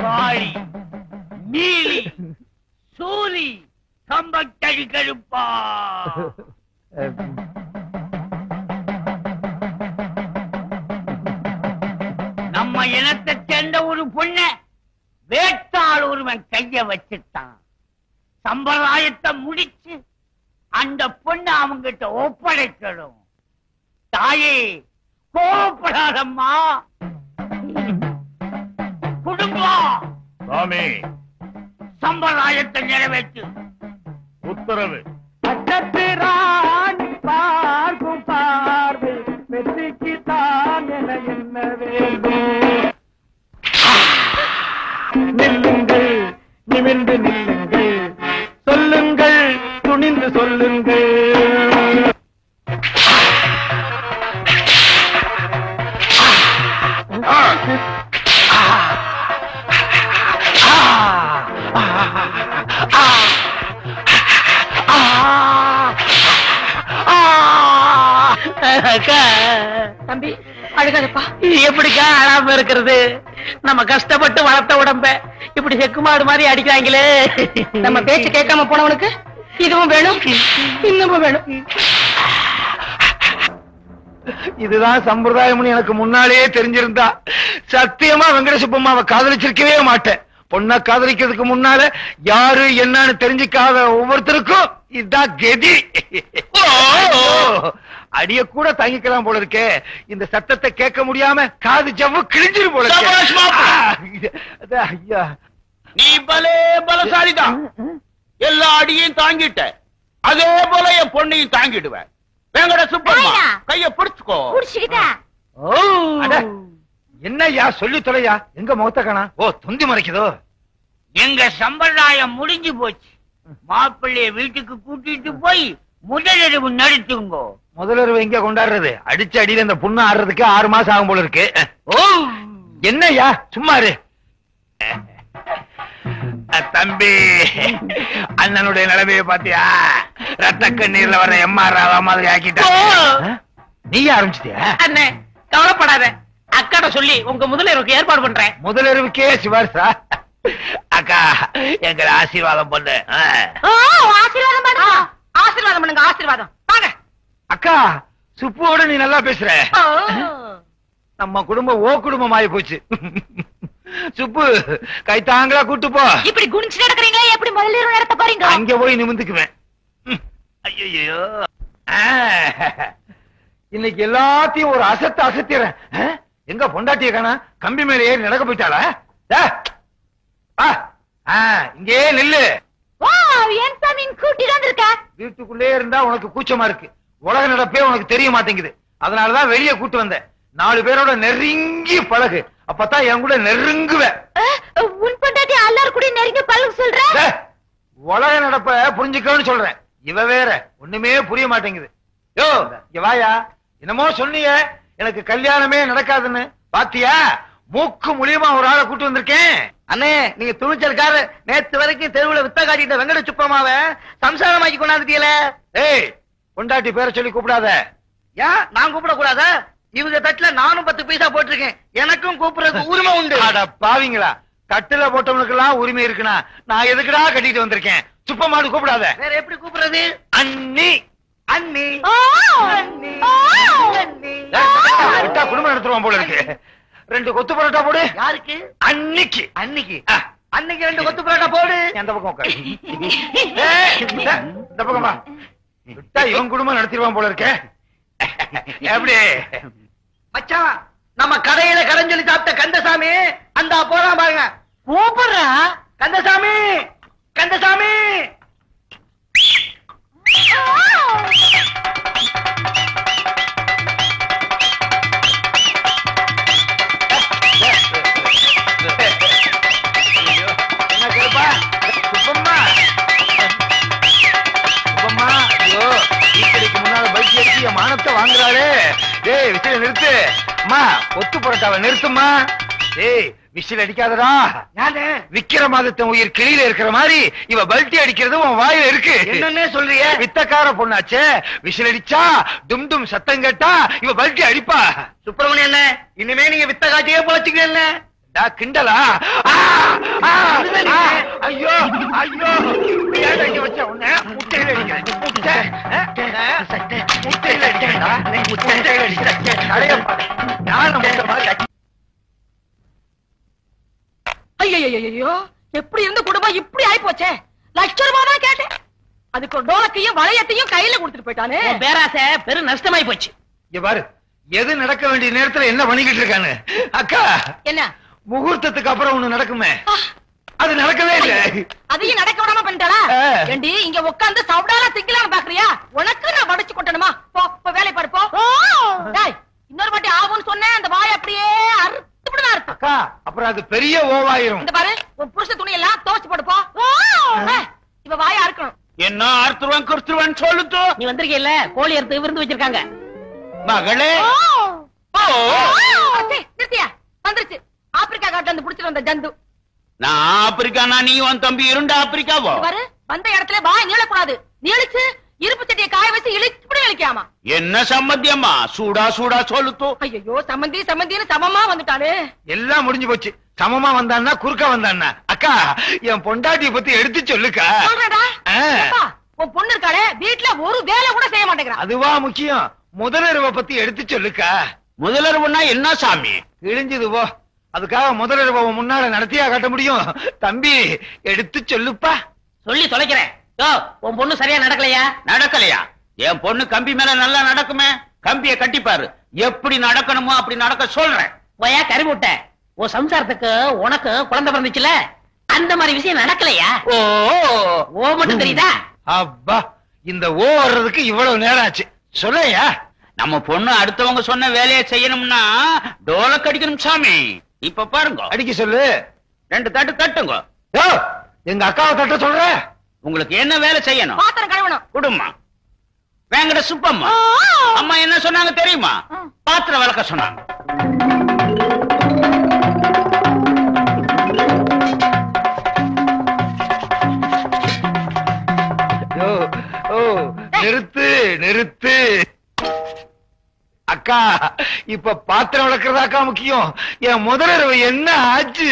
காளி, நீலி, சூரி, கம்பக்கழி கழுப்பா. நம்ம இனத்தை சேர்ந்த ஒரு பொண்ண வேட்டாள் ஒருவன் கைய வச்சுட்டான். சம்பிரதாயத்தை முடிச்சு அந்த பொண்ணு அவங்கிட்ட ஒப்படைக்கணும். தாயே, கோபப்படாதம்மா. குடும்பம் சாமி, சம்பிரதாயத்தை நிறைவேற்று. உத்தரவு. பார்க்கும் பார்வை வெற்றிக்கு தான் என என்ன வேண்டும். நில்லுங்கள், நிமிர்ந்து நில்லுங்கள், சொல்லுங்கள், துணிந்து சொல்லுங்கள். தம்பி, அழுகாதப்பா. எப்படிக்கா அழாம இருக்கிறது? நம்ம கஷ்டப்பட்டு வளர்த்த உடம்ப இப்படி செக்குமாடு மாதிரி அடிக்கிறாங்களே. நம்ம பேச்சு கேட்காம போனவனுக்கு இதுவும் வேணும், இன்னமும் வேணும். இதுதான் சம்பிரதாயம்னு எனக்கு முன்னாலேயே தெரிஞ்சிருந்தா சத்தியமா வெங்கடசுப்பம்மாவை காதலிச்சிருக்கவே மாட்டேன். பொண்ணை காதலிக்கிறதுக்கு முன்னால யாரு என்னன்னு தெரிஞ்சுக்காத ஒவ்வொருத்தருக்கும் இதுதான் கதி. அடிய கூட தாங்கிக்கலாம் போல இருக்கே. இந்த சத்தத்தை கேட்க முடியாம காது ஜவ்வு கிழிஞ்சிரு போல இருக்கு. ஐயா, நீ பலே பலசாலிதான். எல்லா அடியையும் தாங்கிட்ட. அதே போல என் பொண்ணையும் தாங்கிடுவேன். வெங்கட சுப்பம்மா, கைய பிடிச்சுக்கோ. என்னய்யா சொல்லி தொலையா? எங்க முகத்த காணா? ஓ, தொந்தி மறைக்குதோ? எங்க சம்பிரதாயம் முடிஞ்சு போச்சு. மாப்பிள்ளைய வீட்டுக்கு கூட்டிட்டு போய் முதலிரவு நடத்துங்கோ. முதலிரவு எங்க கொண்டாடுறது? அடிச்ச அடியில இந்த புண்ணு ஆடுறதுக்கு 6 மாசம் ஆகும் போல இருக்கு. ஓ, என்னய்யா சும்மாரு. தம்பி, அண்ணனுடைய நிலைமையை பாத்தியா? ரத்த கண்ணீர்ல வர எம்ஆர் மாதிரி ஆக்கிட்டா. நீயே ஆரம்பிச்சிட்டியா? அண்ணே, கவலைப்படாத. அக்காட சொல்லி உங்க முதலிரவுக்கு ஏற்பாடு பண்றேன். முதலிரவுக்கே சிவாரிசா? அக்கா, எங்களை ஆசீர்வாதம் பண்ணு. ஆசீர்வாதம் பண்ணுங்க, ஆசீர்வாதம் பண்ணுங்க, ஆசீர்வாதம். வாங்க அக்கா, சுப்புவோட நீ நல்லா பேசுற. நம்ம குடும்பம் ஓ குடும்பம் ஆயி போச்சு. சுப்பு, கைத்தாங்களா கூட்டு போ. இப்படி குனிச்சு நடக்கிறீங்களா? எப்படி முதலிரவு நடத்த போறீங்க? அங்க போய் நிமிந்துக்குவேன். ஐயோ, இன்னைக்கு எல்லாத்தையும் ஒரு அசத்து அசத்திறேன். எங்க பொண்டாட்டிய காணா? கம்பி மேல ஏறி நடக்க போயிட்டாளா? இங்கே நில்லு. என் சாமி கூட்டிட்டு வந்திருக்க. வீட்டுக்குள்ளே இருந்தா உனக்கு கூச்சமா இருக்கு. உலக நடப்பே உனக்கு தெரிய மாட்டேங்குது. அதனாலதான் வெளியே கூட்டு வந்தேன். 4 பேரோட நெருங்கி பழகு. அப்பதான் என் கூட நெருங்குவேன். உன் பொண்டாட்டி எல்லாரும் கூட நெருங்கி பழகு சொல்ற? உலக நடப்ப புரிஞ்சுக்கன்னு சொல்றேன். இவ வேற ஒண்ணுமே புரிய மாட்டேங்குது. யோ, இங்க வாயா. என்னமோ சொன்னீங்க எனக்கு கல்யாணமே நடக்காதுன்னு. பாத்தியா? மூக்கு மூலியமா ஒரு ஆளை கூட்டு வந்திருக்கேன். அண்ணே, நீங்க துணிச்சல்கார. நேத்து வரைக்கும் தெருவுல வித்த காட்டிட்ட வெங்கட சுப்பமாவ சம்சாரமாக்கி கொண்டாந்துட்டீங்களே. ஏய், பொண்டாட்டி பேரை சொல்லி கூப்பிடாத. ஏன் நான் கூப்பிட கூடாத? இவங்க தட்டுல நானும் 10 பைசா போட்டிருக்கேன். எனக்கும் கூப்பிடுறதுக்கு உரிமை உண்டு. அட பாவிங்களா, கட்டுல போட்டவனுக்கு எல்லாம் உரிமை இருக்குனா நான் எதுக்குடா கட்டிட்டு வந்திருக்கேன்? சுப்பமாடு கூப்பிடாத. வேற எப்படி கூப்பிடுறது? அண்ணி. அண்ணி, விட்டா குடும்பம் நடத்துருவான் போல இருக்கு. 2 கொத்து பரோட்டா போடு. யாருக்கு? அன்னிக்கு. அன்னைக்கு அன்னைக்கு 2 கொத்து பரோட்டா போடு. எந்த பக்கம் உட்காரு. இந்த பக்கமா விட்டா இவன் குடும்பம் நடத்திடுவான் போல இருக்க. எப்படி மச்சான், நம்ம கடையில கடன் சொல்லி சாப்பிட்ட கந்தசாமி அந்த போறான் பாருங்க. கூப்பிடுறா. கந்தசாமி, கந்தசாமி. என்ன கேப்பா? சுப்பம்மா, சுப்பம்மா, ஐயோ, வீட்டுக்கு முன்னால பைக் எடுத்து என் மானத்தை வாங்குறாளே. டேய், விஷயம் நிறுத்து. அம்மா, கொத்து பரோட்டாவை நிறுத்துமா. டேய், விசில் அடிக்காதடா. விக்கிரமாதித்தன் உயிர் கிளியில இருக்கிற மாதிரி இவ பல்ட்டி அடிக்கிறது உன் வாயில இருக்கு. என்னன்னே சொல்றிய? வித்தக்கார பொண்ணாச்சே, விசில் அடிச்சா டும் டும் சத்தம் கேட்டா இவ பல்ட்டி அடிப்பா. சுப்பிரமணியம் என்ன இனிமே நீங்க வித்த காட்டியே போச்சுக்கல. கிண்டலா? ஐயோ ஐயோ, ஏன் இங்க வச்ச உன்ன முட்டையில அடிக்கிறேன். முட்டையில அடிக்கிறேன்டா, முட்டையில அடிக்கிறேன். அடைய ஞானம் முட்டை மாதிரி. ஐயோ, எப்படி இருந்த குடும்பம் இப்படி ஆயி போச்சே. லட்சம் ரூபாய் தான் கேட்டேன், அதுக்கு ஒரு டோலக்கையும் வளையத்தையும் கையில கொடுத்துட்டு போயிட்டானே. பேராசை பெரும் நஷ்டமாயி போச்சு. இங்க பாரு, எது நடக்க வேண்டிய நேரத்துல என்ன பண்ணிக்கிட்டு இருக்கானு. அக்கா, என்ன முகூர்த்தத்துக்கு அப்புறம் ஒண்ணு நடக்குமே, அது நடக்கவே இல்ல. அதையும் நடக்க விடாம பண்ணிட்டாளா? ஏண்டி இங்க உட்கார்ந்து சவுடால திங்கலான்னு பாக்குறியா? உனக்கு நான் வடிச்சு கொட்டணுமா? போ போ, வேலை பாரு போ. டேய், இன்னொரு வாட்டி ஆகும்னு சொன்னேன், அந்த வாய் அப்படியே அறுத்துப்படா இருக்கு. அக்கா, அப்புறம் அது பெரிய ஓவாயிரும். இந்த பாரு, உன் புருஷ துணி எல்லாம் துவைச்சு போடு போ. இவ வாயா இருக்கணும். என்ன அறுத்துருவன் கிறிஸ்துவன் சொல்லுத்து. நீ வந்திருக்கீல்ல, கோழி அறுத்து விருந்து வச்சிருக்காங்க. மகளே, நிறுத்தியா? வந்துருச்சு ஆப்பிரிக்கா காட்டுல இருந்து புடிச்சிட்டு வந்த ஜந்து. நான் ஆப்பிரிக்கானா நீ உன் தம்பி இரண்டு ஆப்பிரிக்காவோ? பாரு, வந்த இடத்துல வாய் நீளக்கூடாது. நீளிச்சு இருப்பு சட்டியை காய வச்சு இழுச்சு இழுக்காமா. என்ன சம்மந்தியம்மா? சூடா சூடா சொல்லுத்து. ஐயோ, சம்மந்தி சம்மந்தின்னு சமமா வந்துட்டானே. எல்லாம் முடிஞ்சு போச்சு. சமமா வந்தான்னா குறுக்க வந்தான்னா. அக்கா, என் பொண்டாட்டிய பத்தி எடுத்து சொல்லுக்கா. சொல்றடா. உன் பொண்ணு இருக்காளே, வீட்டுல ஒரு வேலை கூட செய்ய மாட்டேங்கிறான். அதுவா முக்கியம்? முதலிரவை பத்தி எடுத்து சொல்லுக்கா. முதலருவனா என்ன சாமி? கிழிஞ்சது போ. அதுக்காக முதலிரவை முன்னால நடத்தியா காட்ட முடியும்? தம்பி, எடுத்து சொல்லுப்பா. சொல்லி தொலைக்கிறேன். உன் பொண்ணு சரியா நடக்கலையா? நடக்கலையா? என் பொண்ணு கம்பி மேல நல்லா நடக்குமே. கம்பிய கட்டிப்பாரு, எப்படி நடக்கணுமோ அப்படி நடக்க சொல்றேன். போயா கறிமுட்டை, உன் சம்சாரத்துக்கு உனக்கு குழந்தை பிறந்துச்சுல, அந்த மாதிரி விஷயம் நடக்கலையா? ஓ மட்டும் தெரியுதா? அப்பா, இந்த ஓ வர்றதுக்கு இவ்வளவு நேரம் ஆச்சு. சொல்லையா? நம்ம பொண்ணு அடுத்தவங்க சொன்ன வேலையை செய்யணும்னா டோலக் அடிக்கணும் சாமி. இப்ப பாருங்க, அடிக்க சொல்லு. 2 தட்டு தட்டுங்க. எங்க அக்காவை தட்ட சொல்ற. உங்களுக்கு என்ன வேலை செய்யணும்? பாத்திரம் கழுவணும். குடும்பம் வேங்கட சுப்பம்மா. அம்மா என்ன சொன்னாங்க தெரியுமா? பாத்திரம் விளக்க சொன்னாங்க. நிறுத்து நிறுத்து. அக்கா, இப்ப பாத்திரம் விளக்குறதாக்கா முக்கியம். என் முதலிரவு என்ன ஆச்சு?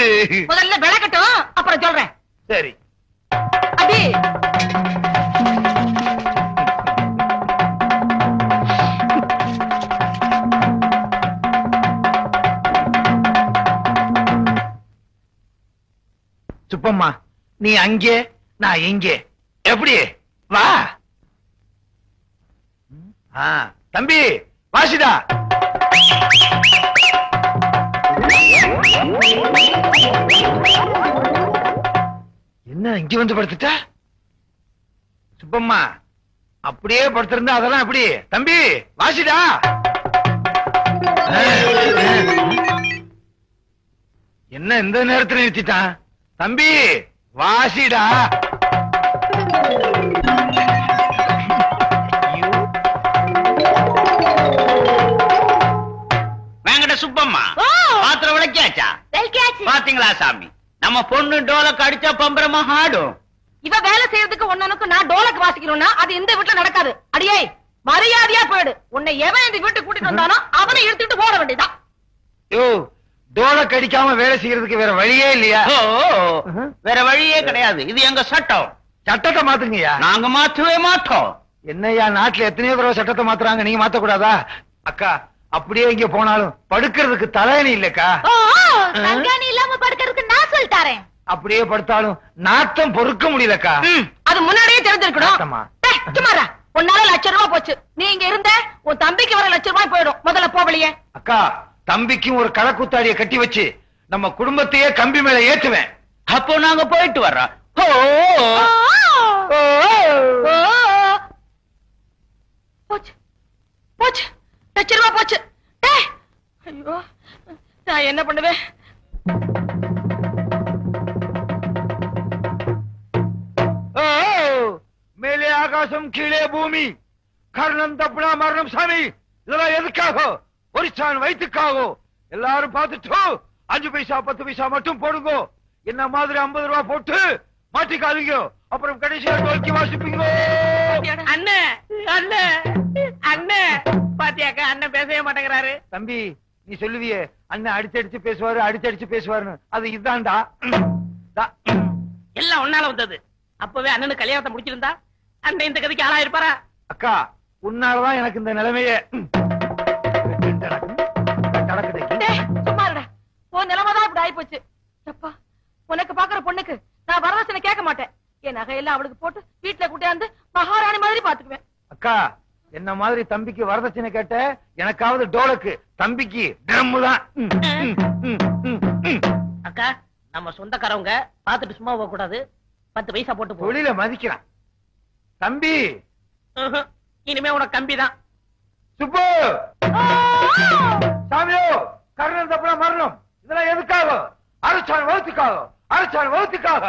முதல்ல விளக்கட்டும், அப்புறம் சொல்றேன். சரி. அடி சுப்பம்மா, நீ அங்கே, நான் இங்கே. எப்படி? வா. தம்பி வாசிடா. என்ன இங்க வந்து படுத்துட்ட? சுப்பம்மா, அப்படியே படுத்திருந்தா அதெல்லாம் எப்படி? தம்பி வாசிடா. என்ன இந்த நேரத்துல நிறுத்திட்டான்? தம்பி வாசிடா. வேங்கட சுப்பம்மா, பாத்திரம் விளக்கியாச்சா? பாத்தீங்களா சாமி, நம்ம பொண்ணு டோலக் அடிச்சா பம்பரமா ஆடும். இவ வேலை செய்யறதுக்கு ஒன்னனுக்கு நான் டோலக் வாசிக்கணும்னா அது இந்த வீட்டுல நடக்காது. அடியே, மரியாதையா போயிடு. உன்னை எவன் இந்த வீட்டுக்கு கூட்டிட்டு வந்தானோ அவனை எடுத்துட்டு போட வேண்டியதான். யோ, டோலக் அடிக்காம வேலை செய்யறதுக்கு வேற வழியே இல்லையா? வேற வழியே கிடையாது. இது எங்க சட்டம். சட்டத்தை மாத்துங்கய்யா. நாங்க மாற்றவே மாட்டோம். என்னய்யா, நாட்டுல எத்தனையோ தடவை சட்டத்தை மாத்துறாங்க, நீங்க மாத்த கூடாதா? அக்கா, அப்படியே இங்க போனாலும் படுக்கிறதுக்கு தலையணி இல்லக்கா. தங்காணி இல்லாம படுக்கிறதுக்கு நான் சொல்லிட்டாரேன். அப்படியே படுத்தாலும் நாத்தம் பொறுக்க முடியலக்கா. அது முன்னாடியே தெரிஞ்சிருக்கணும். நாத்தமா? சும்மாரா, உன்னால ₹1,00,000 போச்சு. நீ இங்க இருந்த உன் தம்பிக்கு வர ₹1,00,000 போயிடும். முதல்ல போவலியே. அக்கா, தம்பிக்கும் ஒரு களக்குத்தாடிய கட்டி வச்சு நம்ம குடும்பத்தையே கம்பி மேல ஏத்துவேன். அப்போ நாங்க போயிட்டு வர்றோம். போச்சு போச்சு, ₹1,00,000 போச்சு. ஐயோ, நான் என்ன பண்ணுவேன்? மேலே ஆகாசம், கீழே பூமி, கர்ணம் தப்புனா மரணம். சாமி, இதெல்லாம் எதுக்காக? ஒரிசான் வயிற்றுக்காக. எல்லாரும் பார்த்துட்டு 5 பைசா 10 பைசா மட்டும் போடுங்க. என்ன மாதிரி 50 ரூபாய் போட்டு மாட்டிக்காதீங்க. அப்புறம் கடைசியா நோக்கி வாசிப்பீங்க. அண்ணே அண்ணே அண்ணே பாத்தியாக்கா அண்ணன் பேசவே மாட்டேங்கிறாரு. தம்பி நீ சொல்லுவியே அண்ணன் அடிச்சு பேசுவாரு அடிச்சு பேசுவாருன்னு, அது இதான்டா. எல்லாம் ஒன்னால வந்தது. அப்பவே அண்ணனுக்கு கல்யாணத்தை முடிச்சிருந்தா அண்ணன் இந்த கதைக்கு ஆளாயிருப்பாரா? அக்கா உன்னாலதான் எனக்கு இந்த நிலைமையே. டேய், சும்மா இருடா. உன் நிலைமைதான் இப்படி ஆயிப்போச்சு. அப்பா, உனக்கு பாக்குற பொண்ணுக்கு நான் வரதட்சணை கேட்க மாட்டேன். என் நகையெல்லாம் அவளுக்கு போட்டு வீட்டுல கூட்டியாந்து மகாராணி மாதிரி பாத்துக்குவேன். அக்கா என்ன மாதிரி தம்பிக்கு வரதட்சணை கேட்ட, எனக்காவது டோலுக்கு, தம்பிக்கு ட்ரம்மு தான். அக்கா நம்ம சொந்தக்காரவங்க பாத்துட்டு சும்மா போக கூடாது. 10 பைசா போட்டு போ. தொழில மதிக்கிறான் தம்பி. இனிமே உனக்கு கம்பி தான். சுப்பு சாமியோ, கர்ணன் தப்புனா மரணம். இதெல்லாம் எதுக்காக? அரசாணை வகுத்துக்காக, அரசாணை வகுத்துக்காக.